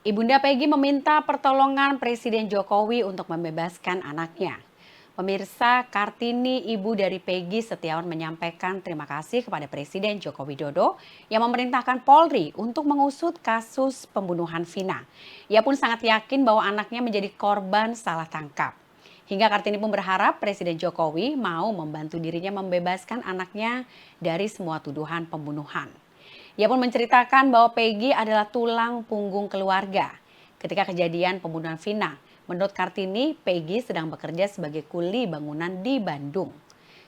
Ibunda Peggy meminta pertolongan Presiden Jokowi untuk membebaskan anaknya. Pemirsa, Kartini, ibu dari Peggy Setiawan menyampaikan terima kasih kepada Presiden Joko Widodo yang memerintahkan Polri untuk mengusut kasus pembunuhan Vina. Ia pun sangat yakin bahwa anaknya menjadi korban salah tangkap. Hingga Kartini pun berharap Presiden Jokowi mau membantu dirinya membebaskan anaknya dari semua tuduhan pembunuhan. Ia pun menceritakan bahwa Peggy adalah tulang punggung keluarga. Ketika kejadian pembunuhan Vina, menurut Kartini, Peggy sedang bekerja sebagai kuli bangunan di Bandung.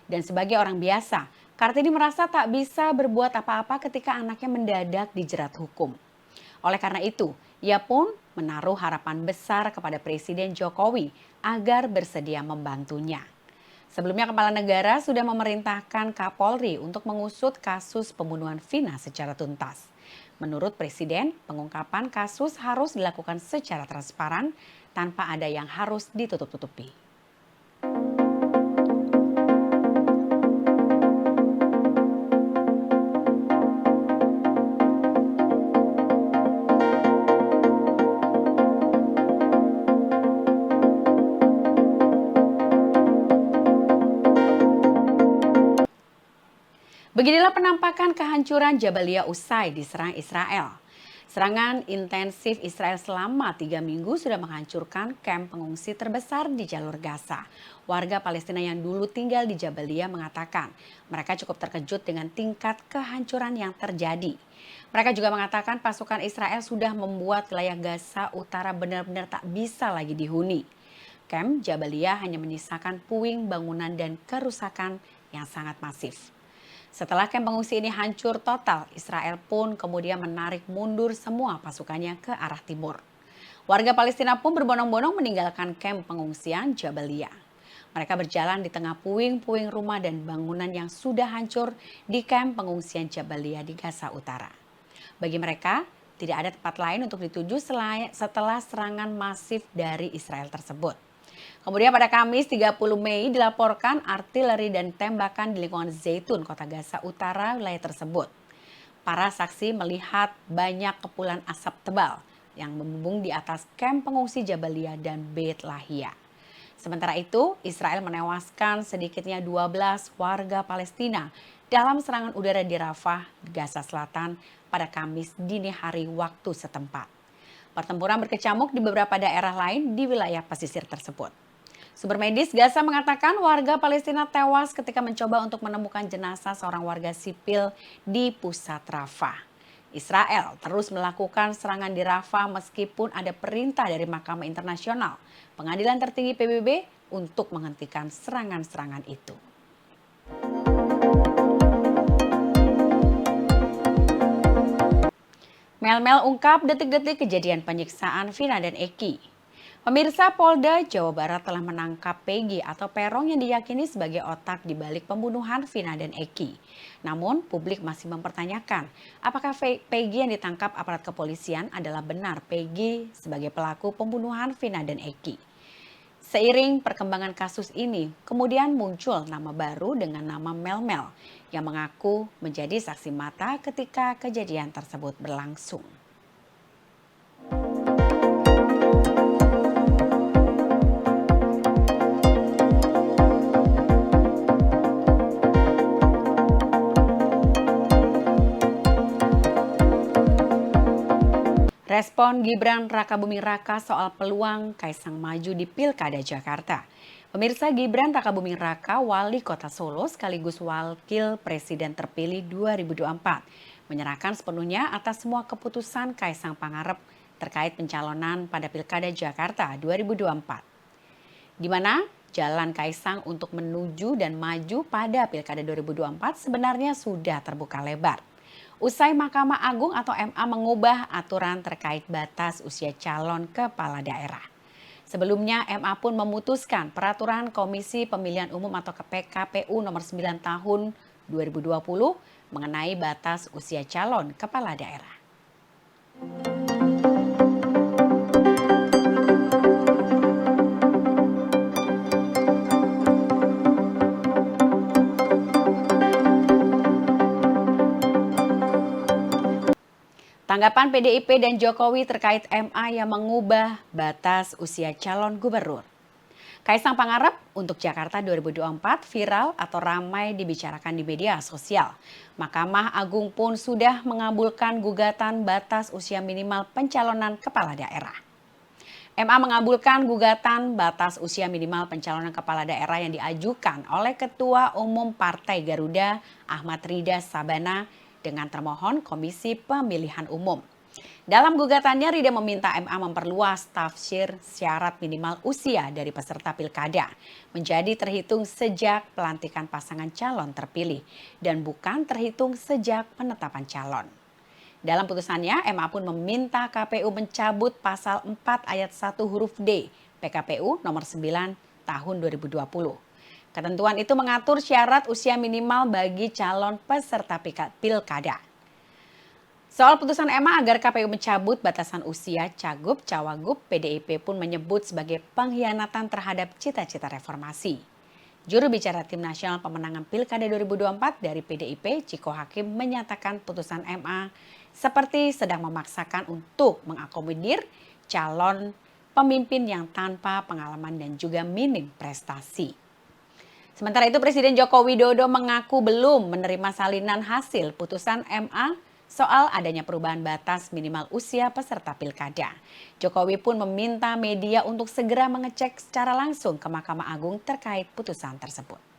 Dan sebagai orang biasa, Kartini merasa tak bisa berbuat apa-apa ketika anaknya mendadak dijerat hukum. Oleh karena itu, ia pun menaruh harapan besar kepada Presiden Jokowi agar bersedia membantunya. Sebelumnya Kepala Negara sudah memerintahkan Kapolri untuk mengusut kasus pembunuhan Vina secara tuntas. Menurut Presiden, pengungkapan kasus harus dilakukan secara transparan tanpa ada yang harus ditutup-tutupi. Beginilah penampakan kehancuran Jabalia usai diserang Israel. Serangan intensif Israel selama 3 minggu sudah menghancurkan kamp pengungsi terbesar di jalur Gaza. Warga Palestina yang dulu tinggal di Jabalia mengatakan mereka cukup terkejut dengan tingkat kehancuran yang terjadi. Mereka juga mengatakan pasukan Israel sudah membuat wilayah Gaza Utara benar-benar tak bisa lagi dihuni. Kamp Jabalia hanya menyisakan puing bangunan dan kerusakan yang sangat masif. Setelah kamp pengungsi ini hancur total, Israel pun kemudian menarik mundur semua pasukannya ke arah timur. Warga Palestina pun berbondong-bondong meninggalkan kamp pengungsian Jabalia. Mereka berjalan di tengah puing-puing rumah dan bangunan yang sudah hancur di kamp pengungsian Jabalia di Gaza Utara. Bagi mereka, tidak ada tempat lain untuk dituju setelah serangan masif dari Israel tersebut. Kemudian pada Kamis 30 Mei dilaporkan artileri dan tembakan di lingkungan Zaitun, Kota Gaza Utara, wilayah tersebut. Para saksi melihat banyak kepulan asap tebal yang membumbung di atas kamp pengungsi Jabalia dan Beit Lahia. Sementara itu, Israel menewaskan sedikitnya 12 warga Palestina dalam serangan udara di Rafah, Gaza Selatan pada Kamis dini hari waktu setempat. Pertempuran berkecamuk di beberapa daerah lain di wilayah pesisir tersebut. Sumber medis Gaza mengatakan warga Palestina tewas ketika mencoba untuk menemukan jenazah seorang warga sipil di pusat Rafah. Israel terus melakukan serangan di Rafah meskipun ada perintah dari Mahkamah Internasional, Pengadilan Tertinggi PBB, untuk menghentikan serangan-serangan itu. Mel-mel ungkap detik-detik kejadian penyiksaan Vina dan Eki. Pemirsa, Polda Jawa Barat telah menangkap Peggy atau Perong yang diyakini sebagai otak di balik pembunuhan Vina dan Eki. Namun, publik masih mempertanyakan apakah Peggy yang ditangkap aparat kepolisian adalah benar Peggy sebagai pelaku pembunuhan Vina dan Eki. Seiring perkembangan kasus ini, kemudian muncul nama baru dengan nama Mel-Mel yang mengaku menjadi saksi mata ketika kejadian tersebut berlangsung. Respon Gibran Rakabuming Raka soal peluang Kaisang maju di Pilkada Jakarta. Pemirsa, Gibran Rakabuming Raka, Wali Kota Solo sekaligus Wakil Presiden terpilih 2024, menyerahkan sepenuhnya atas semua keputusan Kaisang Pangarep terkait pencalonan pada Pilkada Jakarta 2024. Di mana jalan Kaisang untuk menuju dan maju pada Pilkada 2024 sebenarnya sudah terbuka lebar. Usai Mahkamah Agung atau MA mengubah aturan terkait batas usia calon kepala daerah. Sebelumnya MA pun memutuskan peraturan Komisi Pemilihan Umum atau KPU nomor 9 tahun 2020 mengenai batas usia calon kepala daerah. Tanggapan PDIP dan Jokowi terkait MA yang mengubah batas usia calon gubernur. Kaisang Pangarep untuk Jakarta 2024 viral atau ramai dibicarakan di media sosial. Mahkamah Agung pun sudah mengabulkan gugatan batas usia minimal pencalonan kepala daerah. MA mengabulkan gugatan batas usia minimal pencalonan kepala daerah yang diajukan oleh Ketua Umum Partai Garuda Ahmad Rida Sabana dengan termohon Komisi Pemilihan Umum. Dalam gugatannya, Rida meminta MA memperluas tafsir syarat minimal usia dari peserta pilkada menjadi terhitung sejak pelantikan pasangan calon terpilih dan bukan terhitung sejak penetapan calon. Dalam putusannya, MA pun meminta KPU mencabut pasal 4 ayat 1 huruf D PKPU nomor 9 tahun 2020. Ketentuan itu mengatur syarat usia minimal bagi calon peserta pilkada. Soal putusan MA agar KPU mencabut batasan usia Cagup, Cawagup, PDIP pun menyebut sebagai pengkhianatan terhadap cita-cita reformasi. Juru bicara Tim Nasional Pemenangan Pilkada 2024 dari PDIP, Ciko Hakim, menyatakan putusan MA seperti sedang memaksakan untuk mengakomodir calon pemimpin yang tanpa pengalaman dan juga minim prestasi. Sementara itu Presiden Joko Widodo mengaku belum menerima salinan hasil putusan MA soal adanya perubahan batas minimal usia peserta pilkada. Jokowi pun meminta media untuk segera mengecek secara langsung ke Mahkamah Agung terkait putusan tersebut.